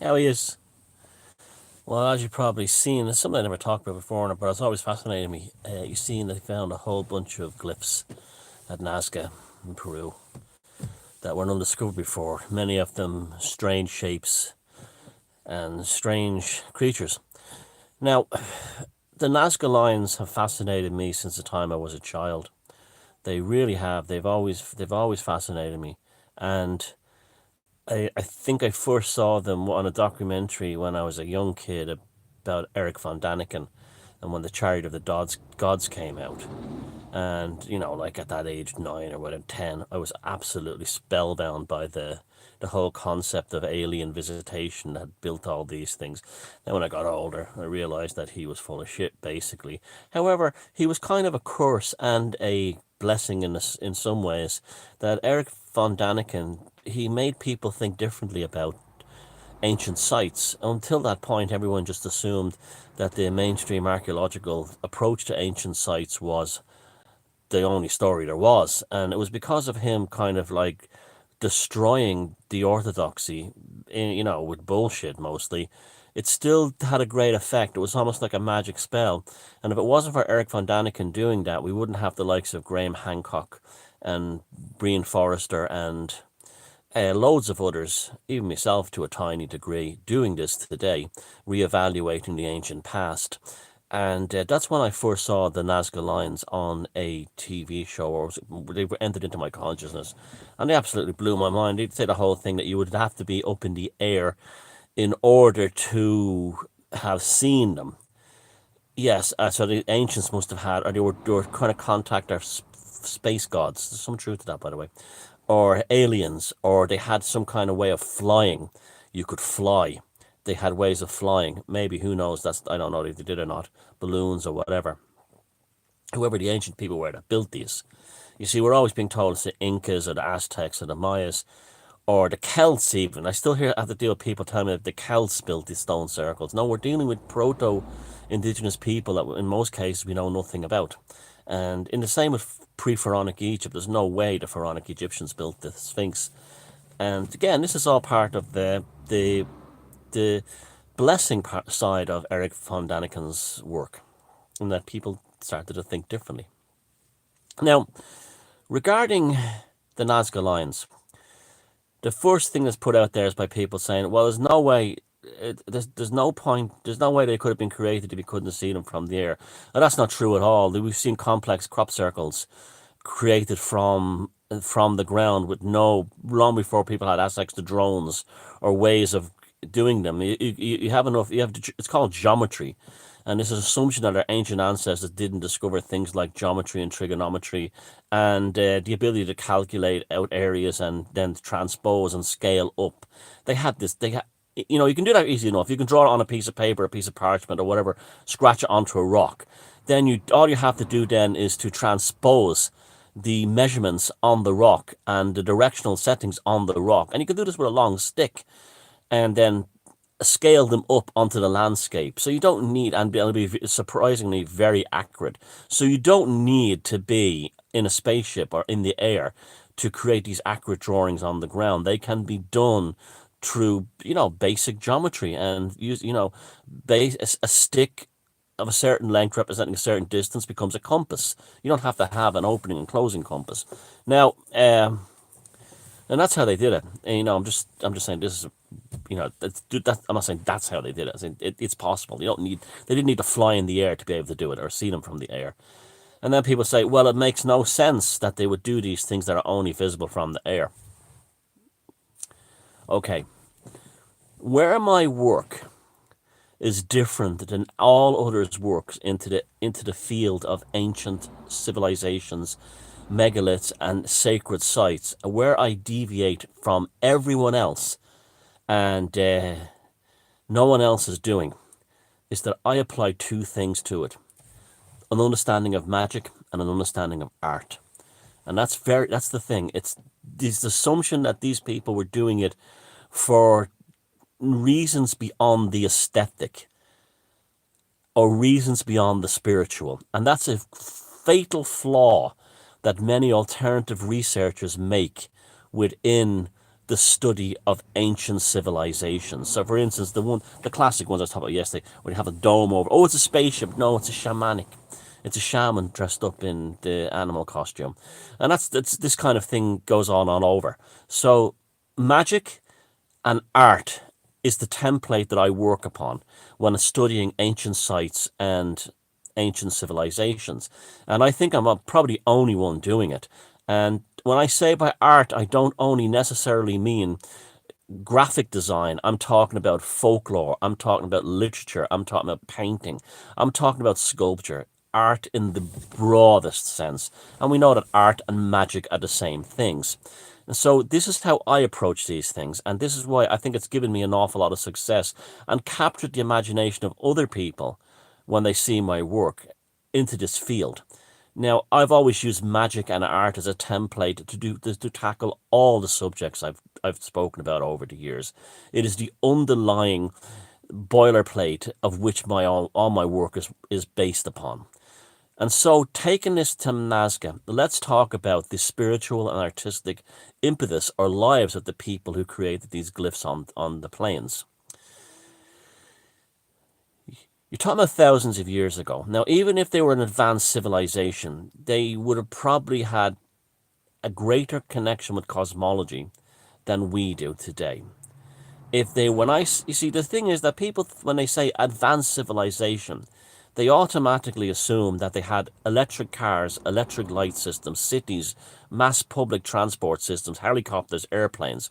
How he is. Well, as you've probably seen, it's something I never talked about before, but it's always fascinated me. You've seen they found a whole bunch of glyphs at Nazca in Peru that were undiscovered before. Many of them strange shapes and strange creatures. Now, the Nazca lines have fascinated me since the time I was a child. They really have. They've always fascinated me, and I think I first saw them on a documentary when I was a young kid about Eric von Daniken, and when the Chariot of the Gods came out. And like at that age, 9 or whatever, 10, I was absolutely spellbound by the whole concept of alien visitation that built all these things. Then when I got older, I realized that he was full of shit, basically. However, he was kind of a curse and a blessing in some ways. That Eric von Daniken, he made people think differently about ancient sites. Until that point, everyone just assumed that the mainstream archaeological approach to ancient sites was the only story there was. And it was because of him kind of like destroying the orthodoxy, with bullshit mostly. It still had a great effect. It was almost like a magic spell. And if it wasn't for Eric von Daniken doing that, we wouldn't have the likes of Graham Hancock and Brian Forrester and loads of others, even myself to a tiny degree, doing this today, reevaluating the ancient past. And that's when I first saw the Nazca lines on a TV show, or they entered into my consciousness, and they absolutely blew my mind. They'd say the whole thing that you would have to be up in the air in order to have seen them. Yes, so the ancients must have had, or they were kind of contact our space gods. There's some truth to that, by the way, or aliens, or they had some kind of way of flying. You could fly. They had ways of flying. Maybe, who knows? That's, I don't know if they did or not. Balloons or whatever. Whoever the ancient people were that built these. You see, we're always being told it's the Incas or the Aztecs or the Mayas or the Celts even. I still have to deal with people telling me that the Celts built these stone circles. No, we're dealing with proto-indigenous people that in most cases we know nothing about. And in the same with pre-Pharaonic Egypt, there's no way the Pharaonic Egyptians built the Sphinx. And again, this is all part of the blessing side of Eric von Daniken's work, and that people started to think differently. Now, regarding the Nazca lines, the first thing that's put out there is by people saying, well, there's no way, there's no point, there's no way they could have been created if we couldn't see them from the air. And that's not true at all. We've seen complex crop circles created from the ground with no, long before people had access to drones or ways of doing them. You have enough, it's called geometry. And this is an assumption that our ancient ancestors didn't discover things like geometry and trigonometry and the ability to calculate out areas and then transpose and scale up. They had this, you can do that easy enough. You can draw it on a piece of paper, a piece of parchment or whatever, scratch it onto a rock. Then all you have to do then is to transpose the measurements on the rock and the directional settings on the rock. And you can do this with a long stick and then scale them up onto the landscape. So you don't need, and it'll be surprisingly very accurate. So you don't need to be in a spaceship or in the air to create these accurate drawings on the ground. They can be done through, basic geometry and use, a stick of a certain length representing a certain distance becomes a compass. You don't have to have an opening and closing compass. Now, and that's how they did it. And, I'm just saying this is, I'm not saying that's how they did it. I'm saying it's possible. They didn't need to fly in the air to be able to do it or see them from the air. And then people say, well, it makes no sense that they would do these things that are only visible from the air. Okay, where my work is different than all others' works into the field of ancient civilizations, megaliths, and sacred sites, where I deviate from everyone else and no one else is doing, is that I apply two things to it: an understanding of magic and an understanding of art. And that's the thing. It's this assumption that these people were doing it for reasons beyond the aesthetic or reasons beyond the spiritual. And that's a fatal flaw that many alternative researchers make within the study of ancient civilizations. So, for instance, the classic ones I was talking about yesterday, where you have a dome over. Oh, it's a spaceship. No, it's a shamanic. It's a shaman dressed up in the animal costume, and that's this kind of thing goes on all over. So, magic and art is the template that I work upon when studying ancient sites and ancient civilizations. And I think I'm probably the only one doing it. And when I say by art, I don't only necessarily mean graphic design. I'm talking about folklore. I'm talking about literature. I'm talking about painting. I'm talking about sculpture. Art in the broadest sense. And we know that art and magic are the same things. And so this is how I approach these things. And this is why I think it's given me an awful lot of success and captured the imagination of other people when they see my work into this field. Now, I've always used magic and art as a template to tackle all the subjects I've spoken about over the years. It is the underlying boilerplate of which all my work is based upon. And so, taking this to Nazca, let's talk about the spiritual and artistic impetus or lives of the people who created these glyphs on the plains. You're talking about thousands of years ago. Now, even if they were an advanced civilization, they would have probably had a greater connection with cosmology than we do today. You see, the thing is that people, when they say advanced civilization, they automatically assume that they had electric cars, electric light systems, cities, mass public transport systems, helicopters, airplanes.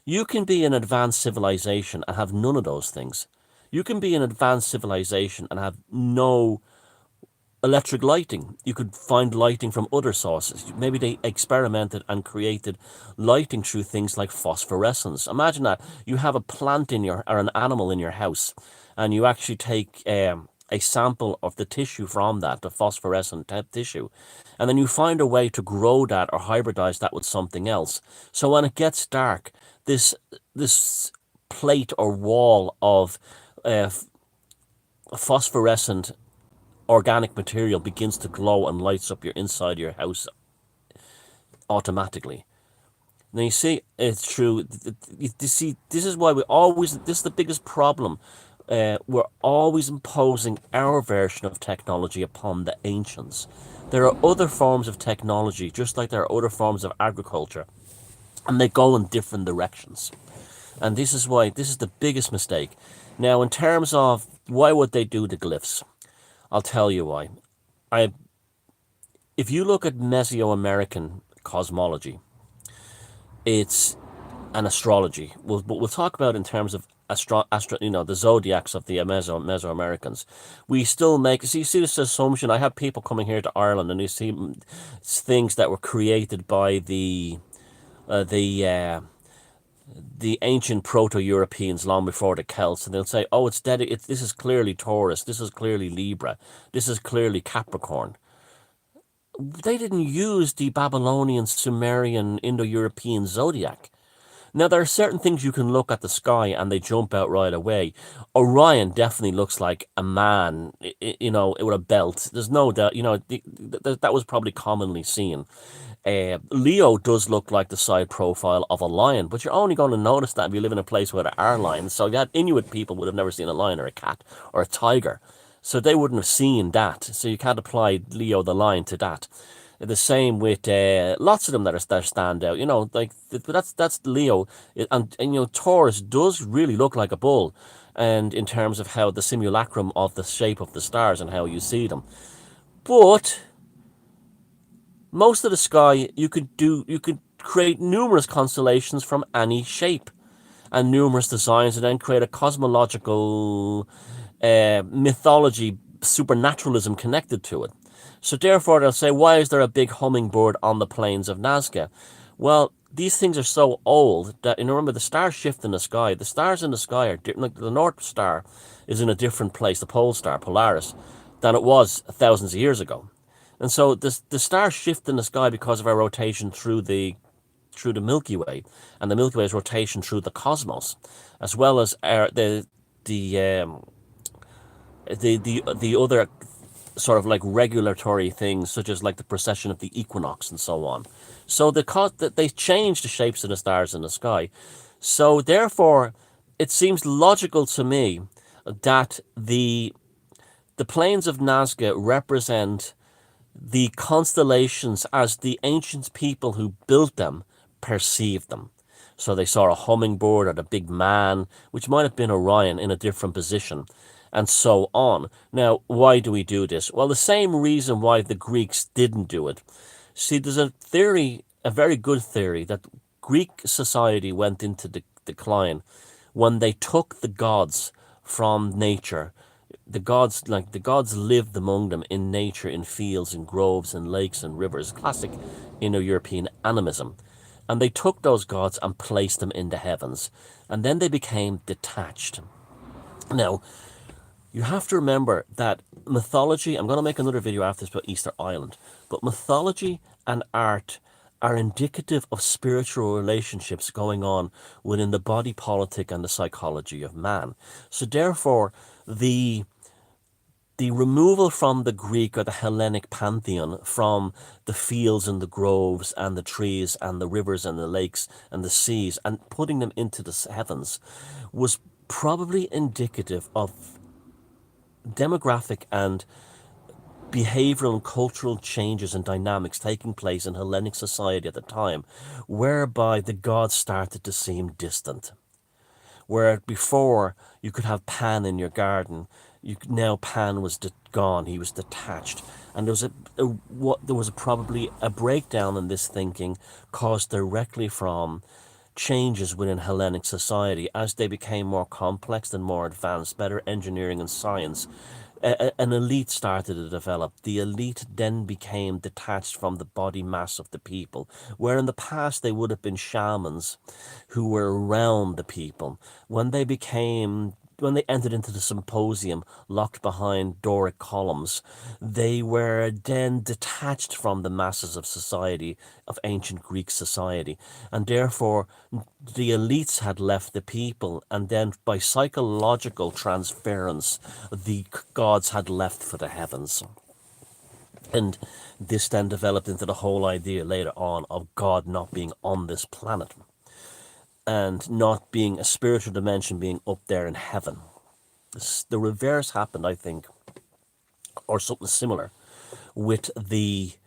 You can be an advanced civilization and have none of those things. You can be an advanced civilization and have no electric lighting. You could find lighting from other sources. Maybe they experimented and created lighting through things like phosphorescence. Imagine that you have a plant or an animal in your house, and you actually take a sample of the tissue from that, the phosphorescent tissue, and then you find a way to grow that or hybridize that with something else. So when it gets dark, this plate or wall of phosphorescent organic material begins to glow and lights up your inside of your house automatically. Now you see, it's true. You see, this is why this is the biggest problem. We're always imposing our version of technology upon the ancients. There are other forms of technology, just like there are other forms of agriculture, and they go in different directions. And this is the biggest mistake. Now, in terms of why would they do the glyphs, I'll tell you why. If you look at Mesoamerican cosmology, it's an astrology. We'll talk about in terms of the zodiacs of the Mesoamericans. We still you see this assumption. I have people coming here to Ireland, and you see things that were created by the ancient Proto-Europeans long before the Celts, and they'll say, "Oh, this is clearly Taurus. This is clearly Libra. This is clearly Capricorn." They didn't use the Babylonian, Sumerian, Indo-European zodiac. Now, there are certain things you can look at the sky and they jump out right away. Orion definitely looks like a man, with a belt. There's no doubt, that was probably commonly seen. Leo does look like the side profile of a lion, but you're only going to notice that if you live in a place where there are lions. So that Inuit people would have never seen a lion or a cat or a tiger. So they wouldn't have seen that. So you can't apply Leo the lion to that. The same with lots of them that stand out. That's Leo, and Taurus does really look like a bull, and in terms of how the simulacrum of the shape of the stars and how you see them. But most of the sky you could create numerous constellations from any shape and numerous designs, and then create a cosmological mythology, supernaturalism connected to it. So therefore they'll say, why is there a big hummingbird on the plains of Nazca? Well, these things are so old that, remember, the stars shift in the sky. The stars in the sky are different. Like the North Star is in a different place, the pole star, Polaris, than it was thousands of years ago. And so the stars shift in the sky because of our rotation through the Milky Way, and the Milky Way's rotation through the cosmos, as well as the other sort of like regulatory things, such as like the precession of the equinox and so on. So that they change the shapes of the stars in the sky. So therefore, it seems logical to me that the plains of Nazca represent the constellations as the ancient people who built them perceived them. So they saw a hummingbird or the big man, which might have been Orion in a different position, and so on. Now, why do we do this? Well, the same reason why the Greeks didn't do it. See, there's a theory, a very good theory, that Greek society went into decline when they took the gods from nature. The gods lived among them in nature, in fields and groves and lakes and rivers, classic Indo-European animism. And they took those gods and placed them in the heavens, and then they became detached. Now, you have to remember that mythology, I'm going to make another video after this about Easter Island, but mythology and art are indicative of spiritual relationships going on within the body politic and the psychology of man. So therefore, the removal from the Greek or the Hellenic pantheon, from the fields and the groves and the trees and the rivers and the lakes and the seas, and putting them into the heavens, was probably indicative of demographic and behavioral and cultural changes and dynamics taking place in Hellenic society at the time, whereby the gods started to seem distant. Where before you could have Pan in your garden, now Pan was gone. He was detached, and there was probably a breakdown in this thinking caused directly from changes within Hellenic society as they became more complex and more advanced, better engineering and science. An elite started to develop. The elite then became detached from the body mass of the people, where in the past they would have been shamans who were around the people. When they entered into the symposium locked behind Doric columns, they were then detached from the masses of society, of ancient Greek society, and therefore the elites had left the people, and then by psychological transference the gods had left for the heavens. And this then developed into the whole idea later on of God not being on this planet and not being a spiritual dimension, being up there in heaven. The reverse happened, I think, or something similar, with the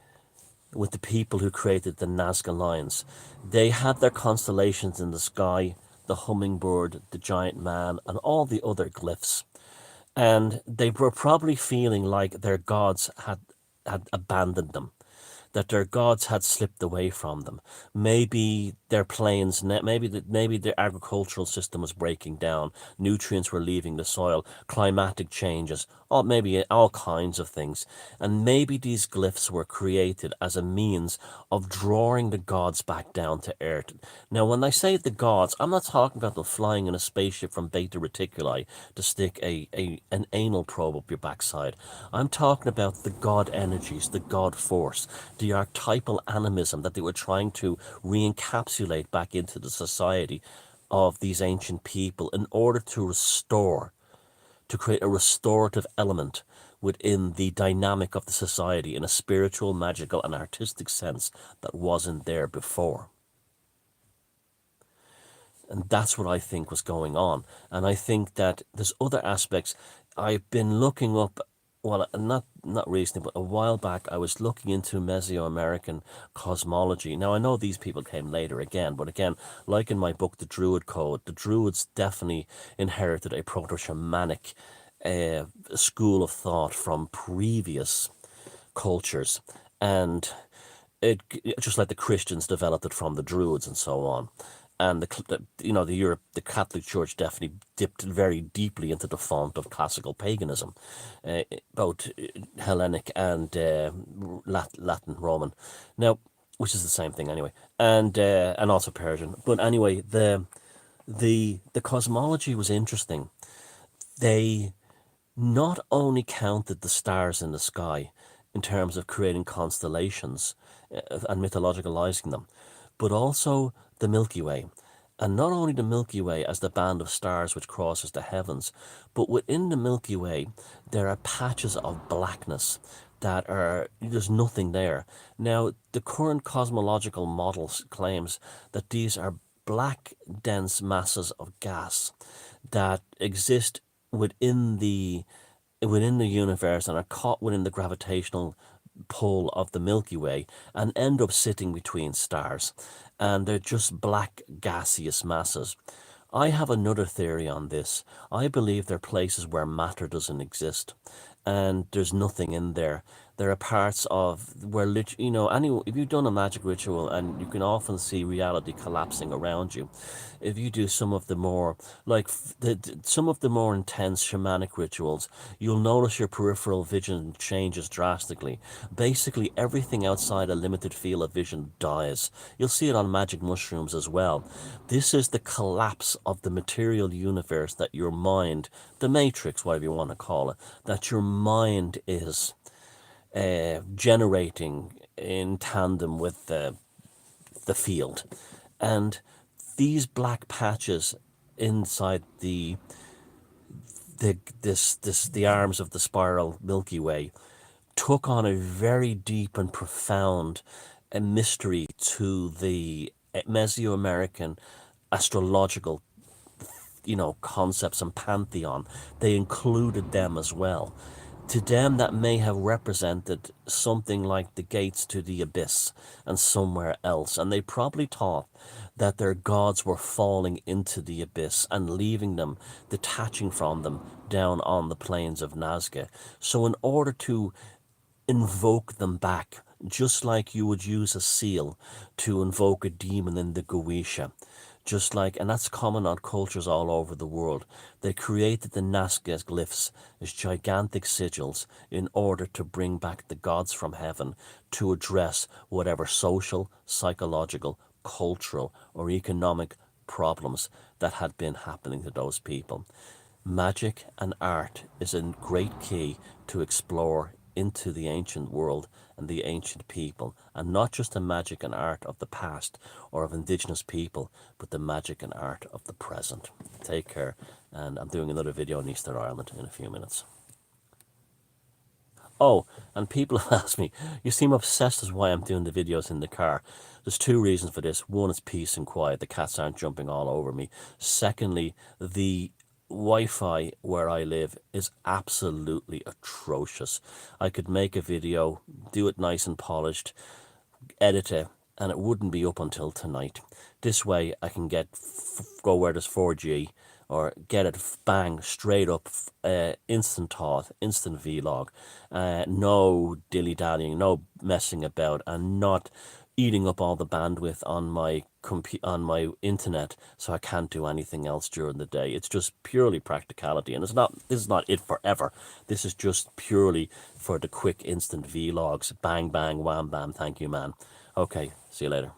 people who created the Nazca lines. They had their constellations in the sky, the hummingbird, the giant man, and all the other glyphs. And they were probably feeling like their gods had abandoned them, that their gods had slipped away from them. Maybe their plains, maybe their agricultural system was breaking down, nutrients were leaving the soil, climatic changes, or maybe all kinds of things. And maybe these glyphs were created as a means of drawing the gods back down to earth. Now, when I say the gods, I'm not talking about them flying in a spaceship from Beta Reticuli to stick an anal probe up your backside. I'm talking about the god energies, the god force, the archetypal animism that they were trying to re-encapsulate back into the society of these ancient people in order to create a restorative element within the dynamic of the society in a spiritual, magical, and artistic sense that wasn't there before. And that's what I think was going on. And I think that there's other aspects. I've been looking up, well, not recently, but a while back, I was looking into Mesoamerican cosmology. Now, I know these people came later again, but again, like in my book, The Druid Code, the Druids definitely inherited a proto-shamanic school of thought from previous cultures. And it just like the Christians developed it from the Druids and so on. And the Catholic Church definitely dipped very deeply into the font of classical paganism, both Hellenic and Latin Roman. Now, which is the same thing anyway, and also Persian. But anyway, the cosmology was interesting. They not only counted the stars in the sky in terms of creating constellations and mythologicalizing them, but also the Milky Way. And not only the Milky Way as the band of stars which crosses the heavens, but within the Milky Way, there are patches of blackness that are, there's nothing there. Now, the current cosmological model claims that these are black, dense masses of gas that exist within the universe and are caught within the gravitational pull of the Milky Way and end up sitting between stars. And they're just black gaseous masses. I have another theory on this. I believe they're places where matter doesn't exist and there's nothing in there. There are parts of where, if you've done a magic ritual, and you can often see reality collapsing around you. If you do some of the more, some of the more intense shamanic rituals, you'll notice your peripheral vision changes drastically. Basically, everything outside a limited field of vision dies. You'll see it on magic mushrooms as well. This is the collapse of the material universe that your mind, the matrix, whatever you want to call it, that your mind is generating in tandem with the field. And these black patches inside the arms of the spiral Milky Way took on a very deep and profound mystery to the Mesoamerican astrological concepts and pantheon. They included them as well. To them, that may have represented something like the gates to the abyss and somewhere else. And they probably thought that their gods were falling into the abyss and leaving them, detaching from them down on the plains of Nazca. So in order to invoke them back, just like you would use a seal to invoke a demon in the Goetia. Just like, and that's common on cultures all over the world. They created the Nazca glyphs as gigantic sigils in order to bring back the gods from heaven to address whatever social, psychological, cultural, or economic problems that had been happening to those people. Magic and art is a great key to explore into the ancient world and the ancient people, and not just the magic and art of the past or of indigenous people, but the magic and art of the present. Take care, and I'm doing another video on Easter Island in a few minutes. Oh, and people have asked me, you seem obsessed as why I'm doing the videos in the car. There's two reasons for this. One is peace and quiet. The cats aren't jumping all over me. Secondly, the Wi-Fi where I live is absolutely atrocious. I could make a video, do it nice and polished, edit it, and it wouldn't be up until tonight. This way I can go where there's 4G, or get it bang straight up, instant thought, instant vlog, no dilly dallying, no messing about, and not eating up all the bandwidth on my internet, so I can't do anything else during the day. It's just purely practicality, and this is not it forever. This is just purely for the quick instant vlogs. Bang bang wham bam, thank you man. Okay, see you later.